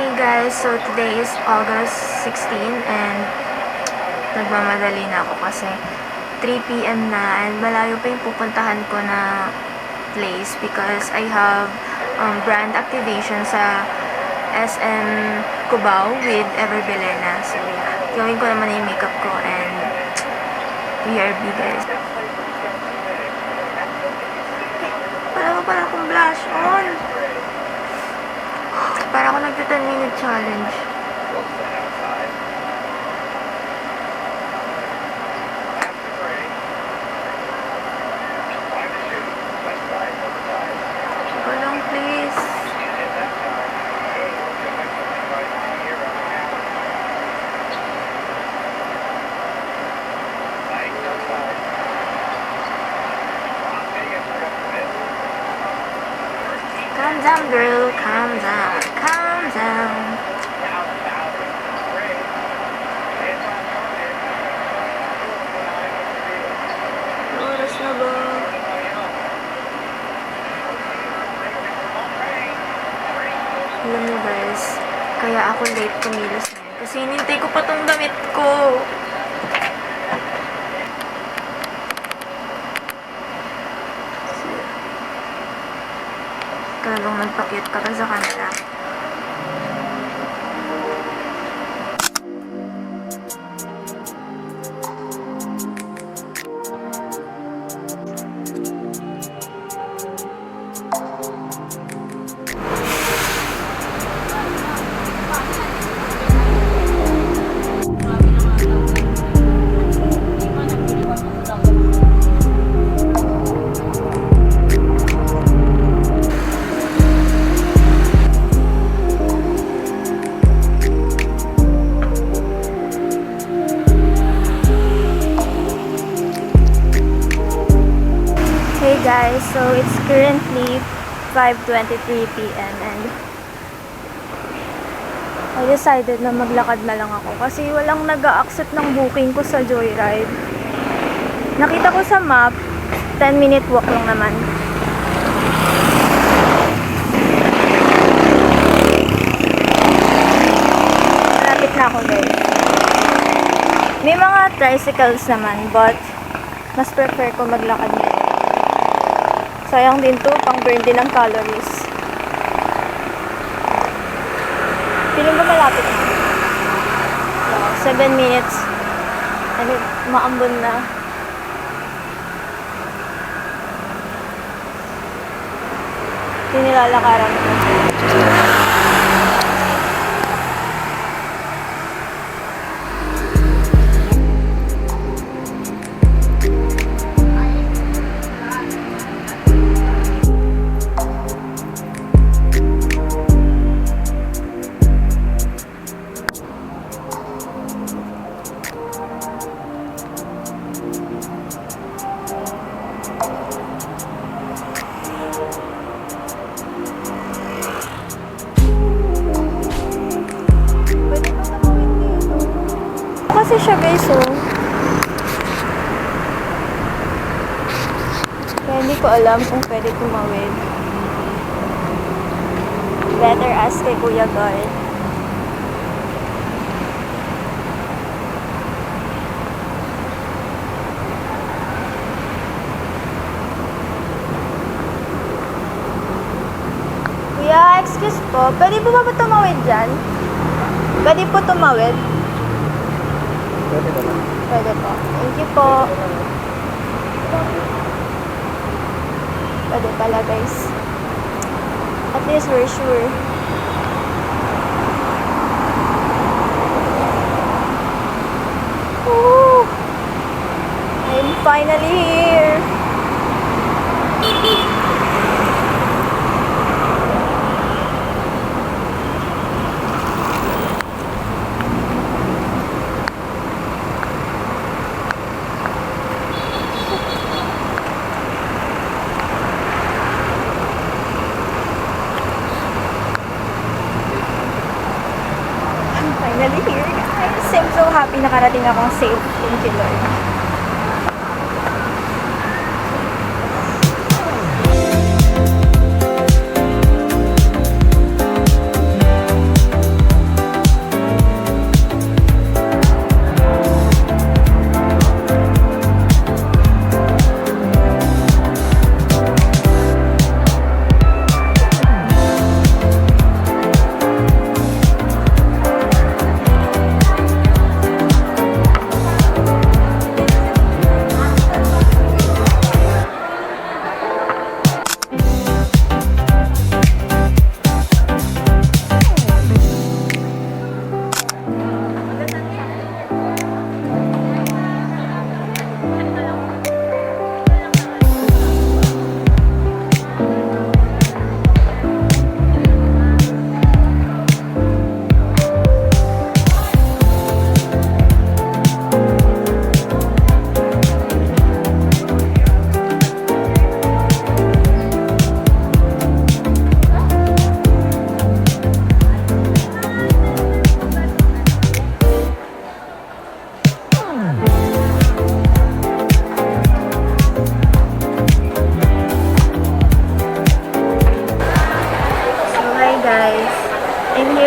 Hey guys, so today is August 16 and nagmamadali na ako kasi 3 p.m. na and malayo pa yung pupuntahan ko na place because I have brand activation sa SM Cubao with Everbelena. So yeah, gawin ko naman yung makeup ko and BRB guys. Wala pa pala akong blush on. Para ako nagta 10-minute challenge. Go lang please. Calm down girl, calm down, calm down. Oras na ba? Alam niyo guys, kaya ako late kumilos na yun. Kasi hinintay ko pa tong damit ko. Kalong nagpa-cute ka pa sa kanila. Hey guys, so it's currently 5:23 p.m. and I decided na maglakad na lang ako kasi walang nag-a-accept ng booking ko sa Joyride. Nakita ko sa map, 10-minute walk lang naman. Malapit na ako guys. May mga tricycles naman but mas prefer ko maglakad ngayon. Sayang din to, pang burn din ng calories. Feeling ko malapit na. 7 minutes. And maambon na. Hindi nilalakaran ko. Kasi siya guys, oh. Kaya hindi ko alam kung pwede tumawid. Better ask kay Kuya Guard. Kuya, excuse po. Pwede po ba tumawid dyan? Pwede po tumawid? Pwede naman. Pwede po. Thank you po. Pwede pala guys. At least we're sure. Woo! I'm finally here. Finally here guys. I'm so happy nakarating akong safe. Thank you Lord.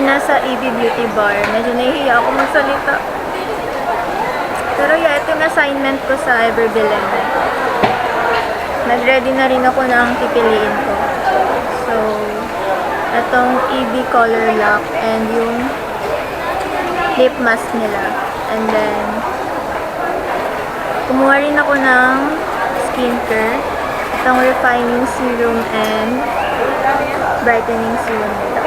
we're nasa EB Beauty Bar. Medyo nahihiya ako magsalita. Pero yeah, ito yung assignment ko sa Everbillen. Nag-ready na rin ako ng pipiliin ko. So, itong EB Color Lock and yung lip mask nila. And then, kumuha rin ako ng skincare. Itong refining serum and brightening serum nila.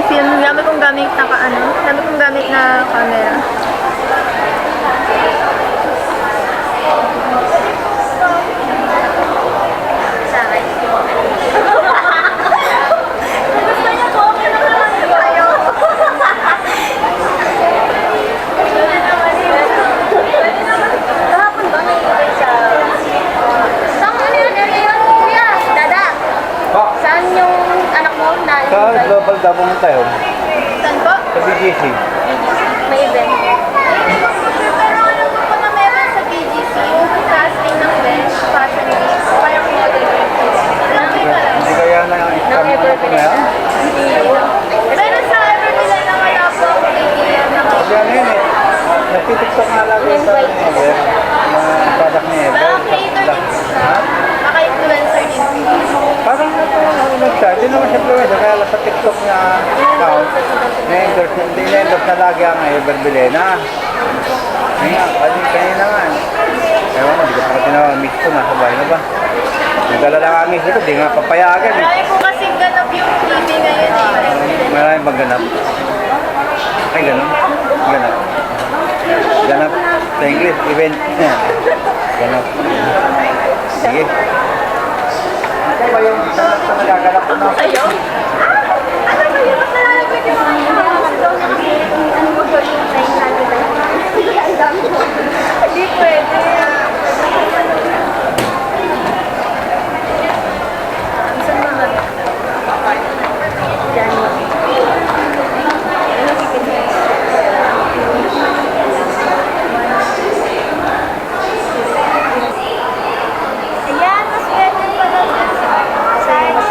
Film, dami kong gamit na dami kong gamit na camera. Sa akin. Gusto niya po, okay na naman tayo. Kahapon ba may ibig sa... Saan ano yun? Ano yun? Kuya, Dada. Saan yung anak mo na... Sa Global Dabong tayo. Saan po? Sa BGC. May event. Pero alam ko po na meron sa BGC, yung casting ng bench, fashion week, parang model. Hindi kaya na ang isang na yan? Pero sa Everbillen na wala po ang idea na Kasi ano yun eh. Nagtitiktok nga lagi sa Ever. Mga product ni Ever. baka creator din po siya. Baka influencer din po. Parang nag siya. Hindi naman siya influencer. Kaya lang sa TikTok niya account, hindi na-endorse na lagi ang Everbillen na. Kaya kanina nga. Ewan mo, hindi ko pa tinawag-miss ko. Nasa bahay na ba? Nagdala lang ang miss ko. Hindi nga papayagan eh. Marami po kasing ganap yung TV ngayon eh. Maraming bang ganap? Ay, ganun. Ganap. Ganap. Sa English, event. Ganap. Sige. Ano ba yung ganap na nagaganap mo? Kayo? Ano ba yung mas nalalagay yung mga ano mo doon yung 900? Hindi pwede. Isang mga dyan. Ano pipiliin? Ayan, mas pwede pa lang size.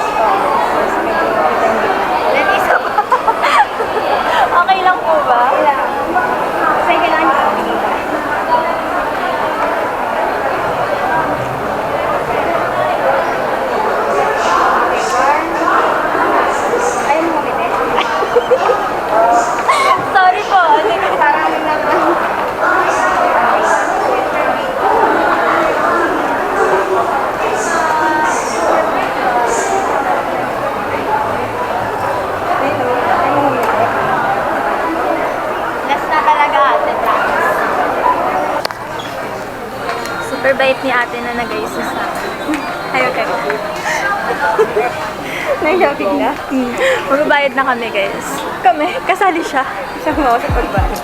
Then isa pa. Okay lang po ba? Kasi kailangan niyo. Ayaw mo mabili? Sorry po. Parang naman. Last na talaga ate. Super bait ni ate na nag-ayusin sa akin. Ayaw kayo. Nag-shopping na? Magbabayad na kami guys. Kami? Kasali siya. Siya kumawa sa pagbayad.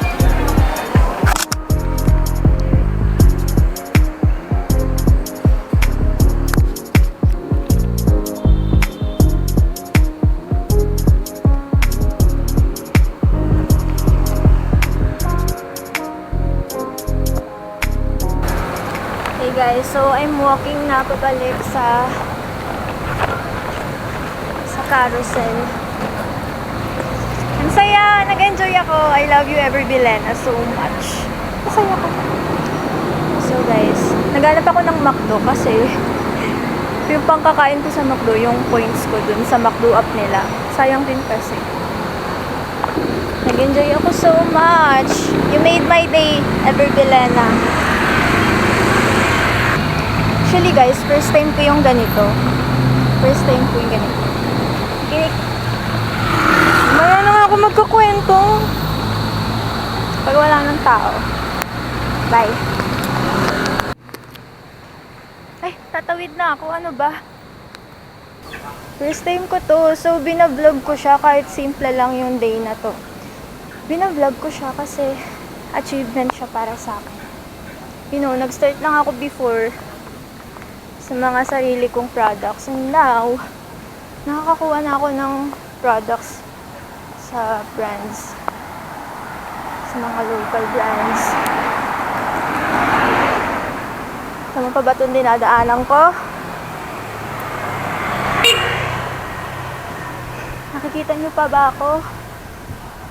Hey guys, so I'm walking na pabalik sa carousel. Ang saya! Nag-enjoy ako. I love you, Ever Bilena, so much. Masaya ko. So guys, naghanap ako ng McDo kasi yung pangkakain ko sa McDo, yung points ko dun sa McDo app nila. Sayang din kasi. Nag-enjoy ako so much. You made my day, Ever Bilena. Actually guys, first time ko yung ganito. First time ko yung ganito. Maya na nga ako magkakwento. Pag wala ng tao. Bye. Ay, tatawid na ako. Ano ba? First time ko to. So, binablog ko siya kahit simple lang yung day na to. Binablog ko siya kasi achievement siya para sa akin. You know, nag-start lang ako before sa mga sarili kong products. And now, nakakakuha na ako ng products sa brands. Sa mga local brands. Tama pa ba itong dinadaanan ko? Nakikita niyo pa ba ako?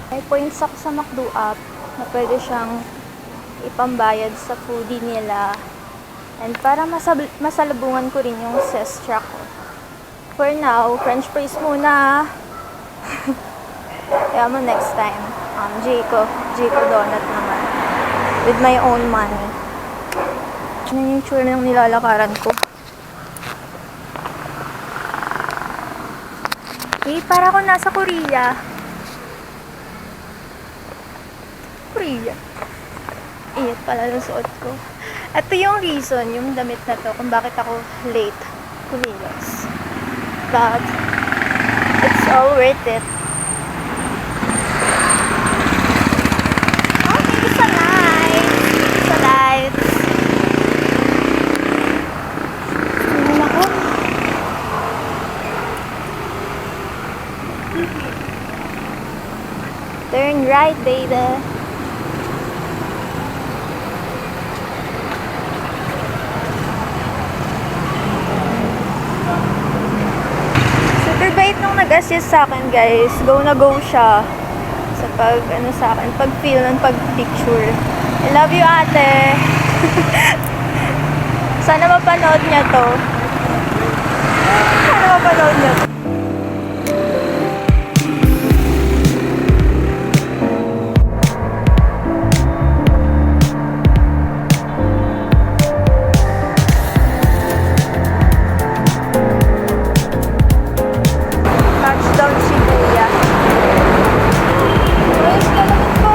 May points ako sa McDo app na pwede siyang ipambayad sa foodie nila. And para masalubungan ko rin yung sestra ko. For now, french fries muna. Kaya mo next time. Jayco Donut naman. With my own money. Ano yung tsura ng nilalakaran ko? Para ako nasa Korea. Korea. Iyat pala ng suot ko. Ito yung reason, yung damit na to, kung bakit ako late kumilos. But, it's all worth it. Oh, thank you sa lights. Sa lights. Tingnan ako. Turn right, baby. Bait nung nag-assist sa akin, guys. Go na go siya sa pag-feel ng pag-picture. I love you, ate. Sana mapanood niya to. Sana mapanood niya to. Touchdown Shibuya. Guys, galamin ko.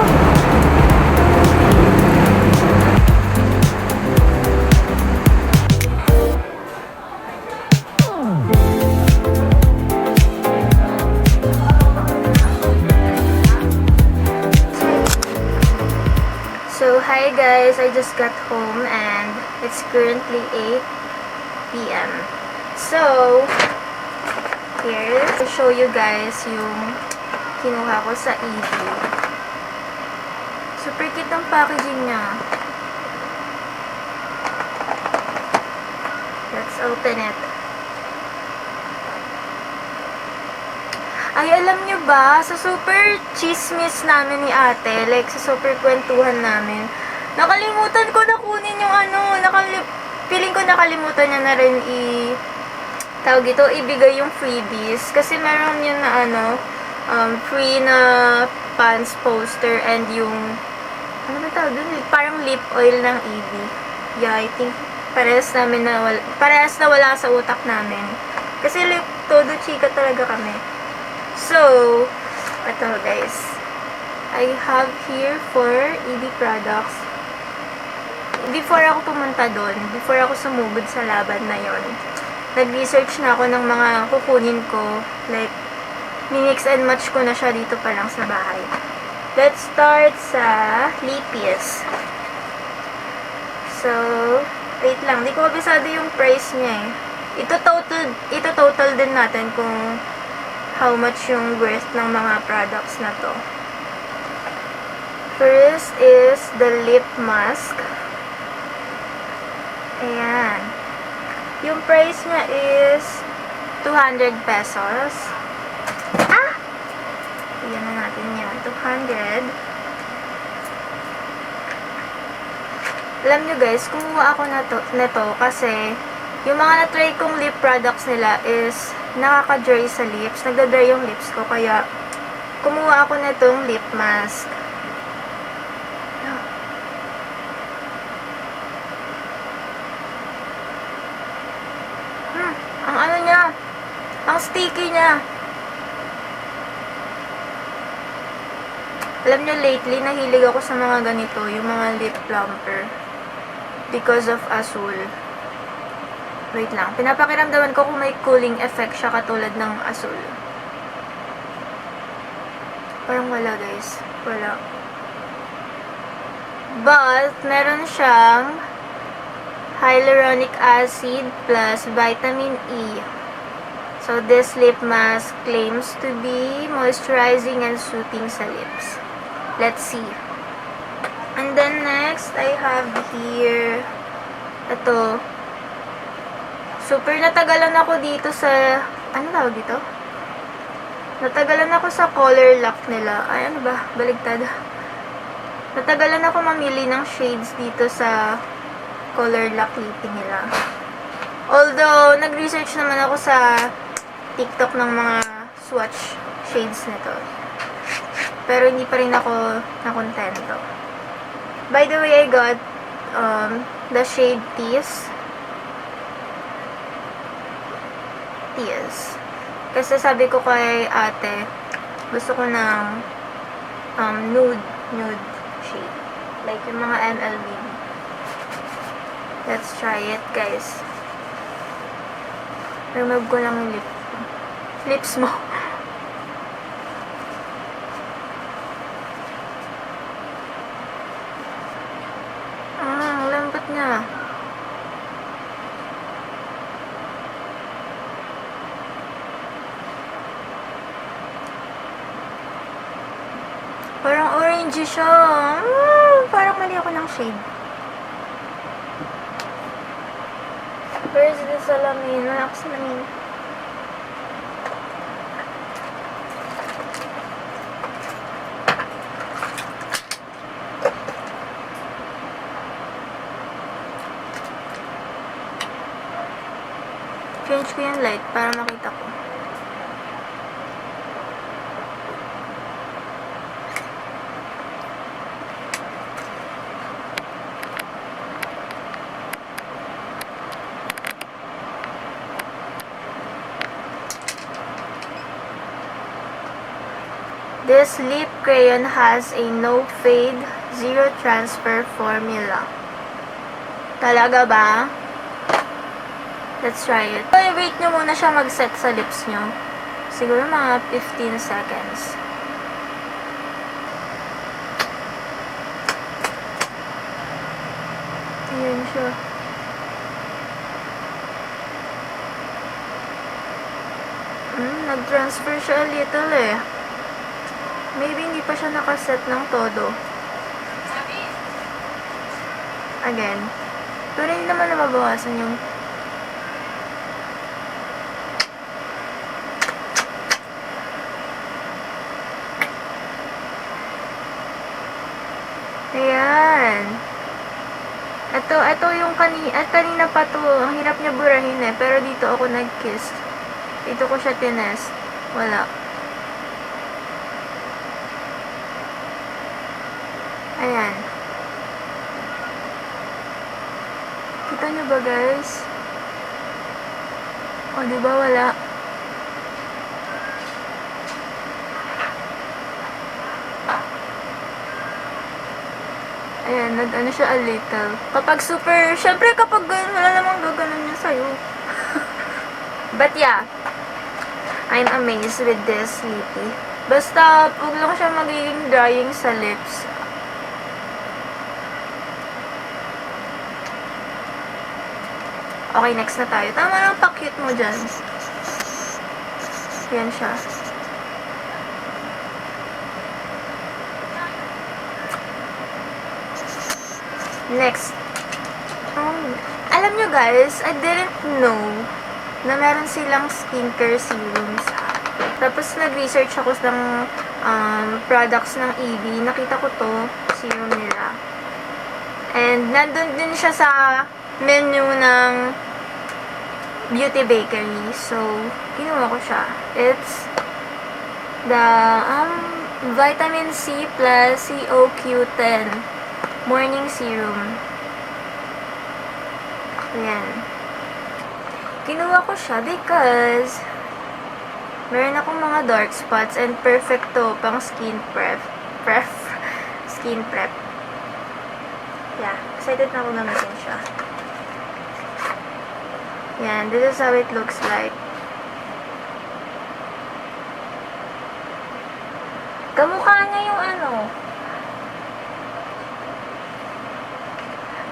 So, hi guys. I just got home and it's currently 8 p.m. So, here to show you guys yung kinuha ko sa EB. Super cute ang packaging niya. Let's open it. Ay, alam nyo ba, sa super chismis namin ni ate, like sa super kwentuhan namin, nakalimutan ko na kunin yung feeling ko nakalimutan niya na rin tawag ito, ibigay yung freebies. Kasi meron yun na free na pants poster and yung, ano ba tawag dun? Parang lip oil ng EB. Yeah, I think parehas na wala sa utak namin. Kasi like, todo chika talaga kami. So, ito guys. I have here for EB products. Before ako pumunta doon, before ako sumugod sa laban na yon, nag-research na ako ng mga kukunin ko. Like, minix and match ko na siya dito pa lang sa bahay. Let's start sa Lippies. So, wait lang. Di ko kabisado yung price niya eh. Ito total din natin kung how much yung worth ng mga products na to. First is the lip mask. Ayan. Yung price niya is 200 pesos. 200. Alam nyo guys, kumuha ako neto kasi yung mga na-try kong lip products nila is nakaka-dry sa lips. Nagda-dry yung lips ko, kaya kumuha ako netong lip mask. Ang ano niya, ang sticky niya. Alam nyo, lately, nahilig ako sa mga ganito, yung mga lip plumper. Because of Azul. Wait lang. Pinapakiramdaman ko kung may cooling effect siya katulad ng Azul. Parang wala, guys. Wala. But, meron siyang hyaluronic acid plus vitamin E. So, this lip mask claims to be moisturizing and soothing sa lips. Let's see. And then next, I have here, ito. Super natagalan ako dito sa, ano tawag dito? Natagalan ako sa color lock nila. Ay, ano ba? Baligtad. Natagalan ako mamili ng shades dito sa color lock lipping nila. Although, nag-research naman ako sa TikTok ng mga swatch shades nito. Pero hindi pa rin ako nakontento. By the way, I got the shade Tease. Kasi sabi ko kay ate, gusto ko ng nude shade. Like yung mga MLB. Let's try it, guys. Remove ko lang yung lips mo. Ang lambot niya. Parang orangey siya. Parang mali ako ng shade. Where is the salamin? Wala ako salamin. Change ko yung light para makita ko. This lip crayon has a no fade, zero transfer formula. Talaga ba? Let's try it. Wait nyo muna siya mag-set sa lips nyo. Siguro mga 15 seconds. Ayan siya. Nag-transfer siya a little eh. Maybe hindi pa siya nakaset ng todo. Again. Pero hindi naman nababawasan yung ayan. Ito yung kanina pa to. Ang hirap niya burahin eh. Pero dito ako nag-kiss. Dito ko siya tinest. Wala. Ayan. Kita nyo ba, guys? O, diba wala? Ayan, nag-ano siya a little. Kapag super, syempre kapag ganun, wala namang gaganon niya sa'yo. But yeah, I'm amazed with this lippy. Basta, huwag lang siya magiging drying sa lips. Okay, next na tayo. Tama lang pa-cute mo dyan. Yan siya. Next. Alam nyo guys, I didn't know na meron silang skincare serums. Tapos nag-research ako ng products ng EB. Nakita ko to, serum nila. And nandun din siya sa menu ng Beauty Bakery. So, kinuha ko siya. It's the Vitamin C plus CoQ10 Morning Serum. Ayan. Kinuha ko siya because meron akong mga dark spots and perfect to pang skin prep. Skin prep. Yeah. Excited na ako gamitin siya. Yan. This is how it looks like. Kamukha niya yung ano.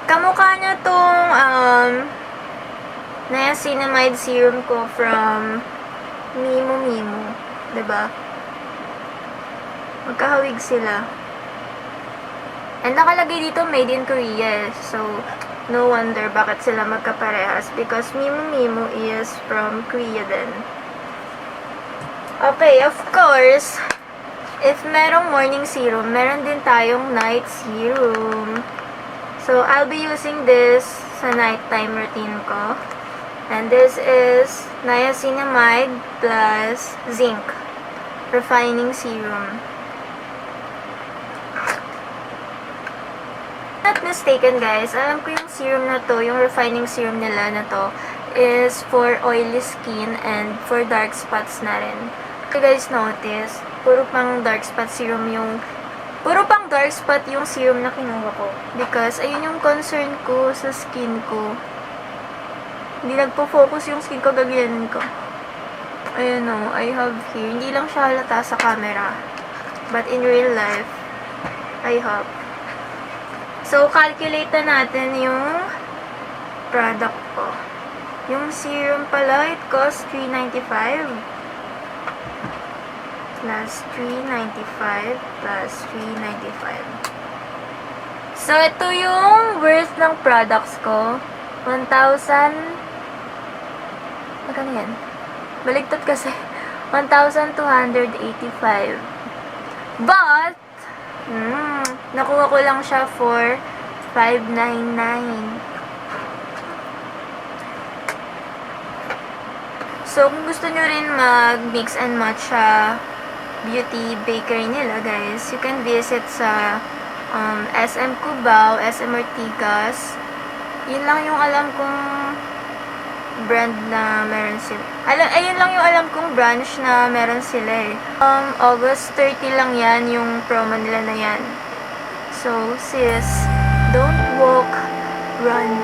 Kamukha niya tong niacinamide serum ko from Mimo. Diba? Magkahawig sila. And nakalagay dito made in Korea. So, no wonder bakit sila magkaparehas. Because Mimo is from Korea din. Okay, of course, if merong morning serum, meron din tayong night serum. So, I'll be using this sa nighttime routine ko. And this is niacinamide plus zinc refining serum. Not mistaken guys, alam ko yung serum na to, yung refining serum nila na to, is for oily skin and for dark spots na rin. If you guys notice, puro pang dark spot yung serum na kinuha ko. Because, ayun yung concern ko sa skin ko. Hindi nagpo-focus yung skin ko, gagayanin ko. Ayun o, I have here. Hindi lang siya halata sa camera. But in real life, I have. So, calculate na natin yung product ko. Yung serum pala, it costs $3.95. Plus $3.95 plus $3.95. So, ito yung worth ng products ko. 1,000. Magkano yan? Baligtad kasi. 1,285. But, nakuha ko lang siya for $5.99. So, kung gusto nyo rin mag-mix and match sa Beauty Bakery nila, guys, you can visit sa SM Cubao, SM Ortigas. Yun lang yung alam kong brand na meron sila. Ayun lang yung alam kong branch na meron sila eh. August 30 lang yan, yung promo nila na yan. So, sis, don't walk, run.